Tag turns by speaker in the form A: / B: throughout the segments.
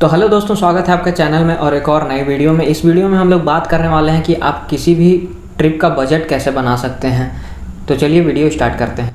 A: तो हेलो दोस्तों, स्वागत है आपका चैनल में और एक और नई वीडियो में। इस वीडियो में हम लोग बात करने वाले हैं कि आप किसी भी ट्रिप का बजट कैसे बना सकते हैं। तो चलिए वीडियो स्टार्ट करते हैं।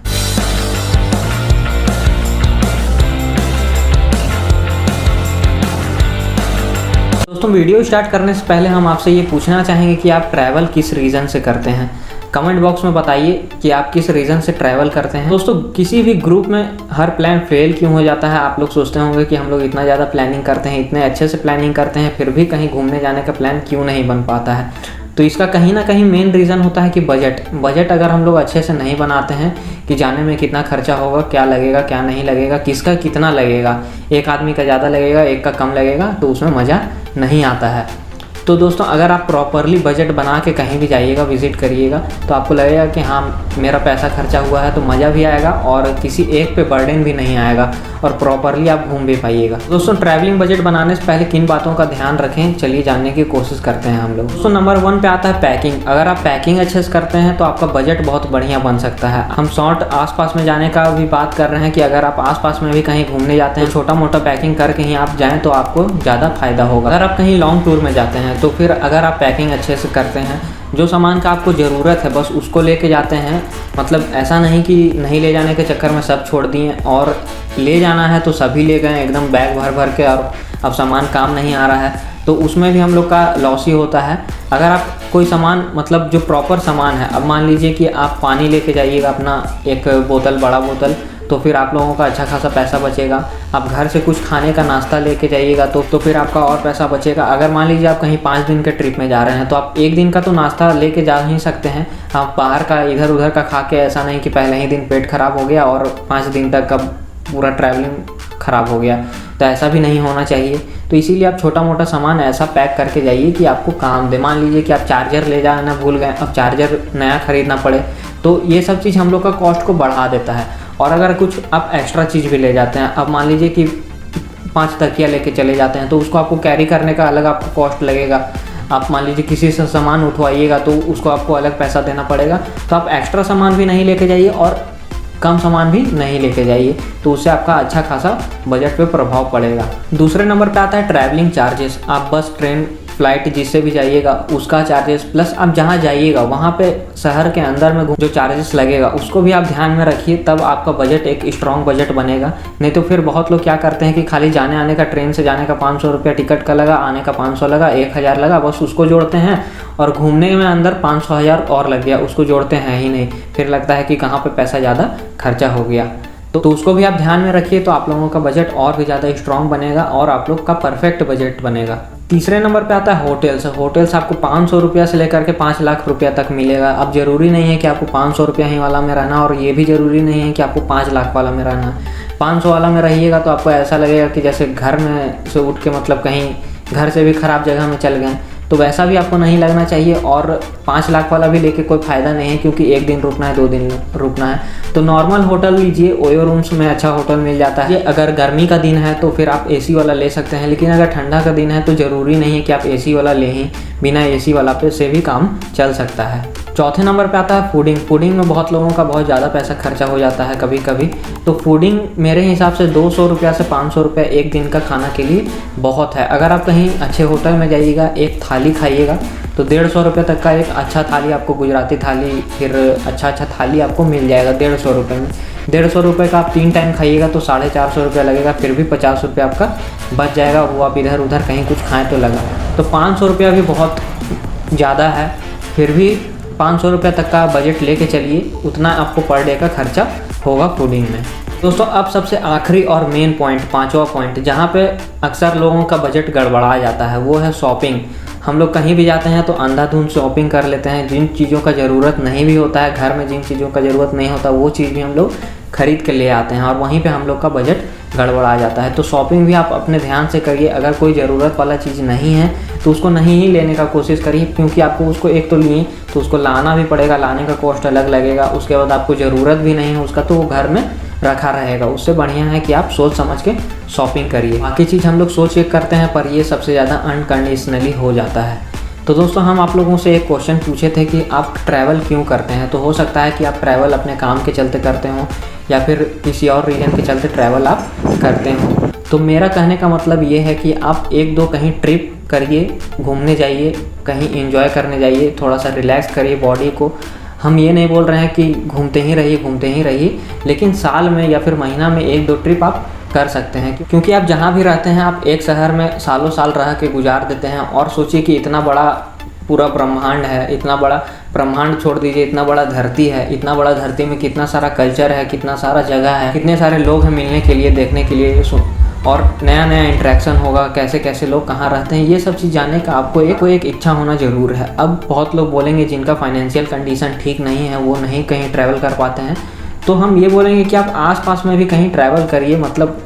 A: दोस्तों, वीडियो स्टार्ट करने से पहले हम आपसे ये पूछना चाहेंगे कि आप ट्रैवल किस रीज़न से करते हैं। कमेंट बॉक्स में बताइए कि आप किस रीज़न से ट्रैवल करते हैं। दोस्तों, किसी भी ग्रुप में हर प्लान फेल क्यों हो जाता है। आप लोग सोचते होंगे कि हम लोग इतना ज़्यादा प्लानिंग करते हैं, इतने अच्छे से प्लानिंग करते हैं, फिर भी कहीं घूमने जाने का प्लान क्यों नहीं बन पाता है। तो इसका कहीं ना कहीं मेन रीज़न होता है कि बजट अगर हम लोग अच्छे से नहीं बनाते हैं कि जाने में कितना खर्चा होगा, क्या लगेगा, क्या नहीं लगेगा, किसका कितना लगेगा, एक आदमी का ज़्यादा लगेगा, एक का कम लगेगा, तो उसमें मज़ा नहीं आता है। तो दोस्तों, अगर आप प्रॉपरली बजट बना के कहीं भी जाइएगा, विज़िट करिएगा, तो आपको लगेगा कि हाँ, मेरा पैसा खर्चा हुआ है, तो मज़ा भी आएगा और किसी एक पे बर्डन भी नहीं आएगा और प्रॉपरली आप घूम भी पाइएगा। दोस्तों, ट्रैवलिंग बजट बनाने से पहले किन बातों का ध्यान रखें, चलिए जानने की कोशिश करते हैं हम लोग। दोस्तों, नंबर 1 पे आता है पैकिंग। अगर आप पैकिंग अच्छे से करते हैं तो आपका बजट बहुत बढ़िया बन सकता है। हम शॉर्ट आसपास में जाने का भी बात कर रहे हैं कि अगर आप आसपास में भी कहीं घूमने जाते हैं, छोटा मोटा पैकिंग करके ही आप जाएँ तो आपको ज़्यादा फायदा होगा। अगर आप कहीं लॉन्ग टूर में जाते हैं तो फिर अगर आप पैकिंग अच्छे से करते हैं, जो सामान का आपको ज़रूरत है बस उसको लेके जाते हैं। मतलब ऐसा नहीं कि नहीं ले जाने के चक्कर में सब छोड़ दिए, और ले जाना है तो सभी ले गए एकदम बैग भर भर के, और अब सामान काम नहीं आ रहा है, तो उसमें भी हम लोग का लॉस ही होता है। अगर आप कोई सामान, मतलब जो प्रॉपर सामान है, अब मान लीजिए कि आप पानी लेके जाइएगा अपना एक बोतल, बड़ा बोतल, तो फिर आप लोगों का अच्छा खासा पैसा बचेगा। आप घर से कुछ खाने का नाश्ता लेके जाइएगा तो फिर आपका और पैसा बचेगा। अगर मान लीजिए आप कहीं 5 दिन के ट्रिप में जा रहे हैं तो आप एक दिन का तो नाश्ता लेके जा ही सकते हैं। आप बाहर का इधर उधर का खा के, ऐसा नहीं कि पहले ही दिन पेट खराब हो गया और 5 दिन तक का पूरा ट्रैवलिंग ख़राब हो गया, तो ऐसा भी नहीं होना चाहिए। तो इसीलिए आप छोटा मोटा सामान ऐसा पैक करके जाइए कि आपको काम दे। मान लीजिए कि आप चार्जर ले जाना भूल गए, अब चार्जर नया ख़रीदना पड़े, तो ये सब चीज़ हम लोग का कॉस्ट को बढ़ा देता है। और अगर कुछ आप एक्स्ट्रा चीज़ भी ले जाते हैं, अब मान लीजिए कि 5 तकिया लेके चले जाते हैं, तो उसको आपको कैरी करने का अलग आपको कॉस्ट लगेगा। आप मान लीजिए किसी से सामान उठवाइएगा तो उसको आपको अलग पैसा देना पड़ेगा। तो आप एक्स्ट्रा सामान भी नहीं लेके जाइए और कम सामान भी नहीं लेके जाइए, तो उससे आपका अच्छा खासा बजट पे प्रभाव पड़ेगा। दूसरे नंबर पे आता है ट्रैवलिंग चार्जेस। आप बस, ट्रेन, फ्लाइट जिससे भी जाइएगा उसका चार्जेस, प्लस आप जहाँ जाइएगा वहाँ पे शहर के अंदर में जो चार्जेस लगेगा उसको भी आप ध्यान में रखिए, तब आपका बजट एक स्ट्रॉन्ग बजट बनेगा। नहीं तो फिर बहुत लोग क्या करते हैं कि खाली जाने आने का, ट्रेन से जाने का 500 रुपया टिकट का लगा, आने का 500 लगा, 1000 लगा, बस उसको जोड़ते हैं, और घूमने में अंदर 500 1000 और लग गया, उसको जोड़ते हैं ही नहीं। फिर लगता है कि कहाँ पर पैसा ज़्यादा खर्चा हो गया। तो उसको भी आप ध्यान में रखिए, तो आप लोगों का बजट और भी ज़्यादा स्ट्रॉन्ग बनेगा और आप लोग का परफेक्ट बजट बनेगा। तीसरे नंबर पे आता है होटल्स। होटल्स आपको 500 रुपया से लेकर के 5 लाख रुपया तक मिलेगा। अब ज़रूरी नहीं है कि आपको 500 रुपया ही वाला में रहना, और ये भी ज़रूरी नहीं है कि आपको 5 लाख वाला में रहना। 500 वाला में रहिएगा तो आपको ऐसा लगेगा कि जैसे घर में से उठ के, मतलब कहीं घर से भी ख़राब जगह में चल गए, तो वैसा भी आपको नहीं लगना चाहिए। और 5 लाख वाला भी लेके कोई फ़ायदा नहीं है, क्योंकि 1 दिन रुकना है, 2 दिन रुकना है। तो नॉर्मल होटल लीजिए, ओयो रूम्स में अच्छा होटल मिल जाता है। अगर गर्मी का दिन है तो फिर आप एसी वाला ले सकते हैं, लेकिन अगर ठंडा का दिन है तो ज़रूरी नहीं है कि आप एसी वाला लें ही, बिना एसी वाला पे से भी काम चल सकता है। चौथे नंबर पे आता है फूडिंग। फूडिंग में बहुत लोगों का बहुत ज़्यादा पैसा खर्चा हो जाता है कभी कभी। तो फूडिंग मेरे हिसाब से 200 रुपया से 500 रुपया एक दिन का खाना के लिए बहुत है। अगर आप कहीं अच्छे होटल में जाइएगा, एक थाली खाइएगा, तो 150 रुपये तक का एक अच्छा थाली आपको, गुजराती थाली, फिर अच्छा थाली आपको मिल जाएगा 150 रुपये में। 150 रुपये का आप 3 टाइम खाइएगा तो 450 रुपया लगेगा, फिर भी 50 रुपया आपका बच जाएगा। वो आप इधर उधर कहीं कुछ खाएँ तो लगा, तो 500 रुपया भी बहुत ज़्यादा है। फिर भी 500 रुपये तक का बजट लेके चलिए, उतना आपको पर डे का खर्चा होगा फूडिंग में। दोस्तों, अब सबसे आखिरी और मेन पॉइंट, 5वां पॉइंट, जहाँ पे अक्सर लोगों का बजट गड़बड़ा जाता है, वो है शॉपिंग। हम लोग कहीं भी जाते हैं तो अंधाधुंध शॉपिंग कर लेते हैं। जिन चीज़ों का ज़रूरत नहीं भी होता है, घर में जिन चीज़ों का ज़रूरत नहीं होता, वो चीज़ भी हम लोग खरीद के ले आते हैं, और वहीं पे हम लोग का बजट गड़बड़ा जाता है। तो शॉपिंग भी आप अपने ध्यान से करिए। अगर कोई ज़रूरत वाला चीज़ नहीं है तो उसको नहीं ही लेने का कोशिश करिए, क्योंकि आपको उसको एक तो लिए तो उसको लाना भी पड़ेगा, लाने का कॉस्ट अलग लगेगा। उसके बाद आपको ज़रूरत भी नहीं है उसका, तो वो घर में रखा रहेगा। उससे बढ़िया है कि आप सोच समझ के शॉपिंग करिए। बाकी चीज़ हम लोग सोच के करते हैं, पर ये सबसे ज़्यादा अनकंडीशनली हो जाता है। तो दोस्तों, हम आप लोगों से एक क्वेश्चन पूछे थे कि आप ट्रैवल क्यों करते हैं। तो हो सकता है कि आप ट्रैवल अपने काम के चलते करते हो, या फिर किसी और रीज़न के चलते ट्रैवल आप करते हो। तो मेरा कहने का मतलब ये है कि आप 1-2 कहीं ट्रिप करिए, घूमने जाइए, कहीं एंजॉय करने जाइए, थोड़ा सा रिलैक्स करिए बॉडी को। हम ये नहीं बोल रहे हैं कि घूमते ही रहिए, लेकिन साल में या फिर महीना में 1-2 ट्रिप आप कर सकते हैं, क्योंकि आप जहाँ भी रहते हैं आप एक शहर में सालों साल रह के गुजार देते हैं। और सोचिए कि इतना बड़ा पूरा ब्रह्मांड है, इतना बड़ा ब्रह्मांड छोड़ दीजिए, इतना बड़ा धरती है, इतना बड़ा धरती में कितना सारा कल्चर है, कितना सारा जगह है, कितने सारे लोग हैं मिलने के लिए, देखने के लिए, और नया नया इंटरेक्शन होगा, कैसे कैसे लोग कहाँ रहते हैं, ये सब चीज़ जानने का आपको एक इच्छा होना ज़रूर है। अब बहुत लोग बोलेंगे जिनका फाइनेंशियल कंडीशन ठीक नहीं है, वो नहीं कहीं ट्रैवल कर पाते हैं, तो हम ये बोलेंगे कि आप आसपास में भी कहीं ट्रैवल करिए, मतलब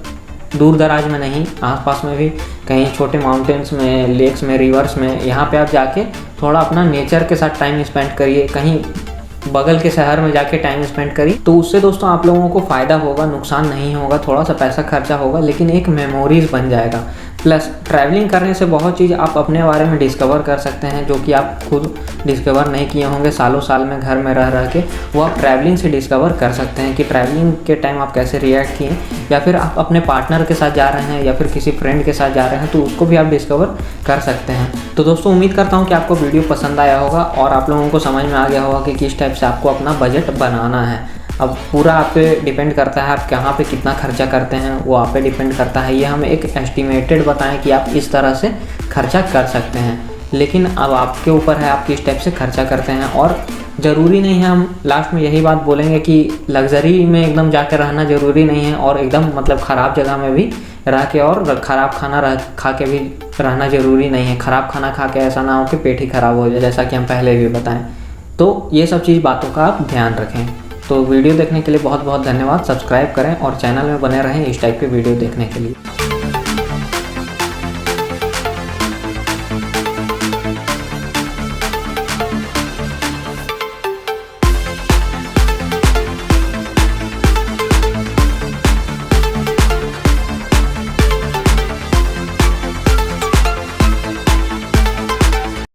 A: दूर दराज में नहीं, आसपास में भी कहीं छोटे माउंटेन्स में, लेक्स में, रिवर्स में, यहाँ पे आप जाके थोड़ा अपना नेचर के साथ टाइम स्पेंड करिए, कहीं बगल के शहर में जाके टाइम स्पेंड करिए। तो उससे दोस्तों आप लोगों को फ़ायदा होगा, नुकसान नहीं होगा, थोड़ा सा पैसा खर्चा होगा, लेकिन एक मेमोरीज़ बन जाएगा। प्लस ट्रैवलिंग करने से बहुत चीज़ आप अपने बारे में डिस्कवर कर सकते हैं, जो कि आप खुद डिस्कवर नहीं किए होंगे सालों साल में घर में रह के, वो आप ट्रैवलिंग से डिस्कवर कर सकते हैं कि ट्रैवलिंग के टाइम आप कैसे रिएक्ट किए, या फिर आप अपने पार्टनर के साथ जा रहे हैं या फिर किसी फ्रेंड के साथ जा रहे हैं, तो उसको भी आप डिस्कवर कर सकते हैं। तो दोस्तों उम्मीद करता हूँ कि आपको वीडियो पसंद आया होगा और आप लोगों को समझ में आ गया होगा कि किस टाइप से आपको अपना बजट बनाना है। अब पूरा आप पे डिपेंड करता है, आप कहाँ पे कितना खर्चा करते हैं, वो आप पे डिपेंड करता है। ये हम एक एस्टिमेटेड बताएं कि आप इस तरह से खर्चा कर सकते हैं, लेकिन अब आपके ऊपर है आप किस टाइप से खर्चा करते हैं। और ज़रूरी नहीं है, हम लास्ट में यही बात बोलेंगे कि लग्जरी में एकदम जाकर रहना ज़रूरी नहीं है, और एकदम मतलब ख़राब जगह में भी रह के और ख़राब खाना खा के भी रहना ज़रूरी नहीं है। ख़राब खाना खा के ऐसा ना हो कि पेट ही ख़राब हो जाए, जैसा कि हम पहले भी बताएं। तो ये सब चीज़ बातों का आप ध्यान रखें। तो वीडियो देखने के लिए बहुत बहुत धन्यवाद। सब्सक्राइब करें और चैनल में बने रहें इस टाइप के वीडियो देखने के लिए।